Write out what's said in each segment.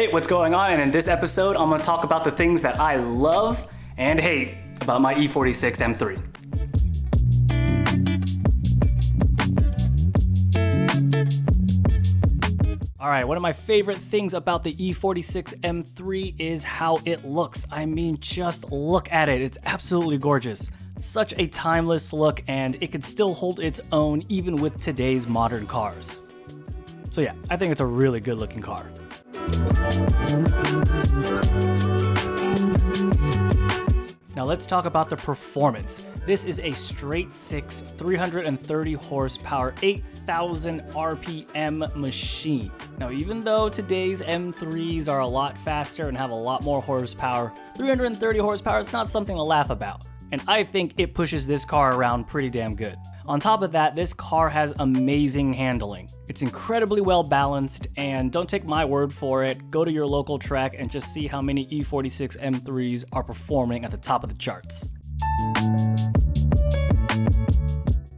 Hey, what's going on? And in this episode, I'm gonna talk about the things that I love and hate about my E46 M3. All right, one of my favorite things about the E46 M3 is how it looks. I mean, just look at it. It's absolutely gorgeous. Such a timeless look, and it can still hold its own even with today's modern cars. So yeah, I think it's a really good looking car. Now let's talk about the performance. This is a straight six, 330 horsepower, 8,000 RPM machine. Now even though today's M3s are a lot faster and have a lot more horsepower, 330 horsepower is not something to laugh about. And I think it pushes this car around pretty damn good. On top of that, this car has amazing handling. It's incredibly well balanced, and don't take my word for it, go to your local track and just see how many E46 M3s are performing at the top of the charts.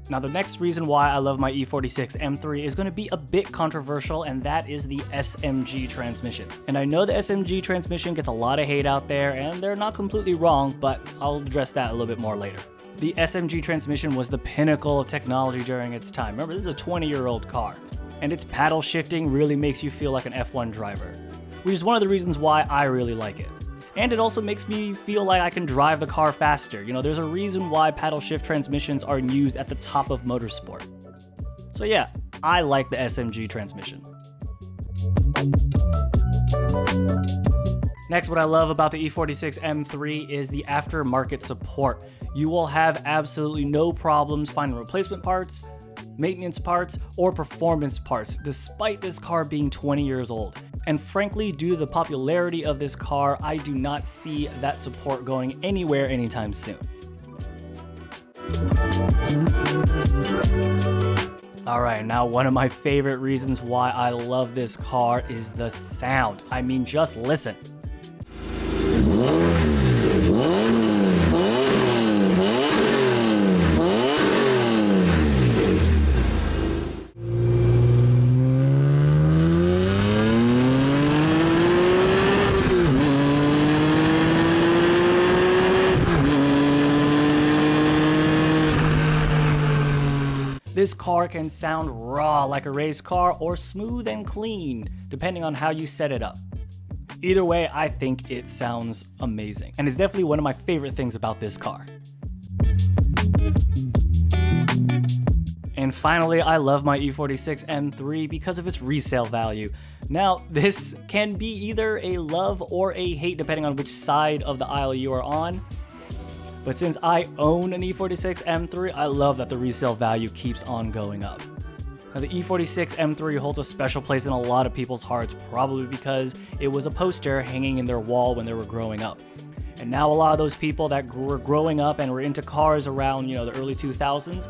Now the next reason why I love my E46 M3 is going to be a bit controversial, and that is the SMG transmission. And I know the SMG transmission gets a lot of hate out there, and they're not completely wrong, but I'll address that a little bit more later. The SMG transmission was the pinnacle of technology during its time. Remember, this is a 20-year-old car, and its paddle shifting really makes you feel like an F1 driver, which is one of the reasons why I really like it. And it also makes me feel like I can drive the car faster. You know, there's a reason why paddle shift transmissions are used at the top of motorsport. So yeah, I like the SMG transmission. Next, what I love about the E46 M3 is the aftermarket support. You will have absolutely no problems finding replacement parts, maintenance parts, or performance parts, despite this car being 20 years old. And frankly, due to the popularity of this car, I do not see that support going anywhere anytime soon. Alright, now one of my favorite reasons why I love this car is the sound. I mean, just listen. This car can sound raw like a race car or smooth and clean, depending on how you set it up. Either way, I think it sounds amazing, and it's definitely one of my favorite things about this car. And finally, I love my E46 M3 because of its resale value. Now, this can be either a love or a hate depending on which side of the aisle you are on. But since I own an E46 M3, I love that the resale value keeps on going up. Now the E46 M3 holds a special place in a lot of people's hearts, probably because it was a poster hanging in their wall when they were growing up. And now a lot of those people that were growing up and were into cars around, the early 2000s,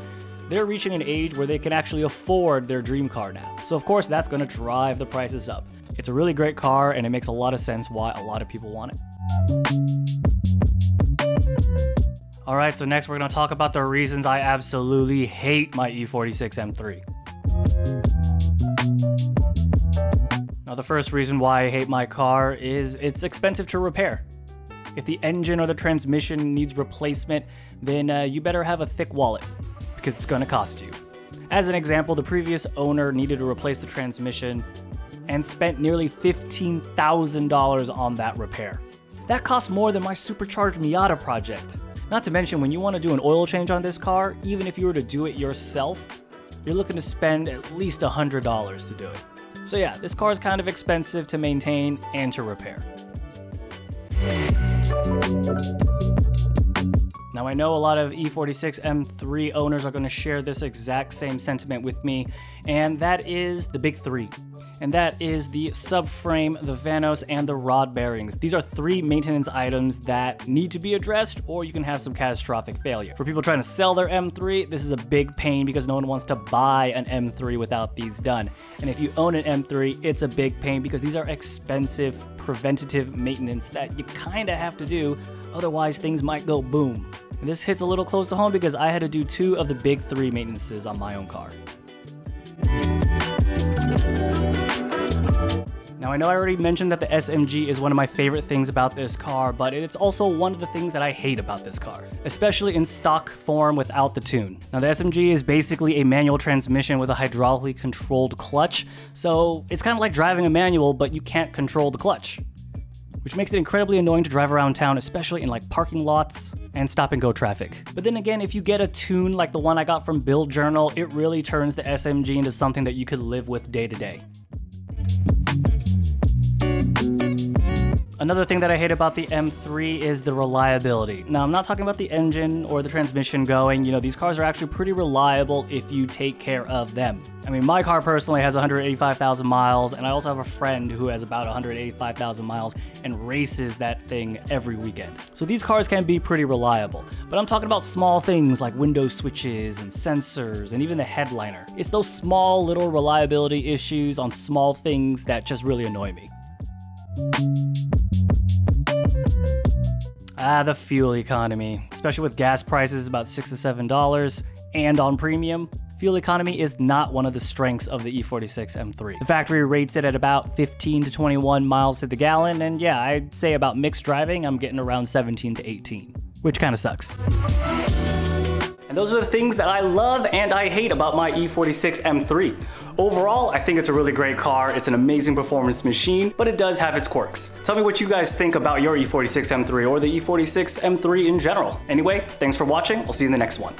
they're reaching an age where they can actually afford their dream car now. So of course that's going to drive the prices up. It's a really great car, and it makes a lot of sense why a lot of people want it. Alright, so next we're going to talk about the reasons I absolutely hate my E46 M3. Now the first reason why I hate my car is it's expensive to repair. If the engine or the transmission needs replacement, then you better have a thick wallet, because it's going to cost you. As an example, the previous owner needed to replace the transmission and spent nearly $15,000 on that repair. That costs more than my supercharged Miata project. Not to mention, when you want to do an oil change on this car, even if you were to do it yourself, you're looking to spend at least $100 to do it. So yeah, this car is kind of expensive to maintain and to repair. Now I know a lot of E46 M3 owners are going to share this exact same sentiment with me, and that is the big three. And that is the subframe, the vanos, and the rod bearings. These are three maintenance items that need to be addressed, or you can have some catastrophic failure. For people trying to sell their M3, this is a big pain because no one wants to buy an M3 without these done. And if you own an M3, it's a big pain because these are expensive preventative maintenance that you kind of have to do, otherwise things might go boom. And this hits a little close to home because I had to do 2 of the big 3 maintenances on my own car. Now I know I already mentioned that the SMG is one of my favorite things about this car, but it's also one of the things that I hate about this car, especially in stock form without the tune. Now the SMG is basically a manual transmission with a hydraulically controlled clutch, so it's kind of like driving a manual, but you can't control the clutch, which makes it incredibly annoying to drive around town, especially in like parking lots and stop and go traffic. But then again, if you get a tune like the one I got from Build Journal, it really turns the SMG into something that you could live with day to day. Another thing that I hate about the M3 is the reliability. Now, I'm not talking about the engine or the transmission going. You know, these cars are actually pretty reliable if you take care of them. I mean, my car personally has 185,000 miles, and I also have a friend who has about 185,000 miles and races that thing every weekend. So these cars can be pretty reliable. But I'm talking about small things like window switches and sensors and even the headliner. It's those small little reliability issues on small things that just really annoy me. The fuel economy, especially with gas prices about $6 to $7 and on premium. Fuel economy is not one of the strengths of the E46 M3. The factory rates it at about 15 to 21 miles to the gallon, and yeah, I'd say about mixed driving, I'm getting around 17 to 18, which kind of sucks. And those are the things that I love and I hate about my E46 M3. Overall, I think it's a really great car. It's an amazing performance machine, but it does have its quirks. Tell me what you guys think about your E46 M3 or the E46 M3 in general. Anyway, thanks for watching. I'll see you in the next one.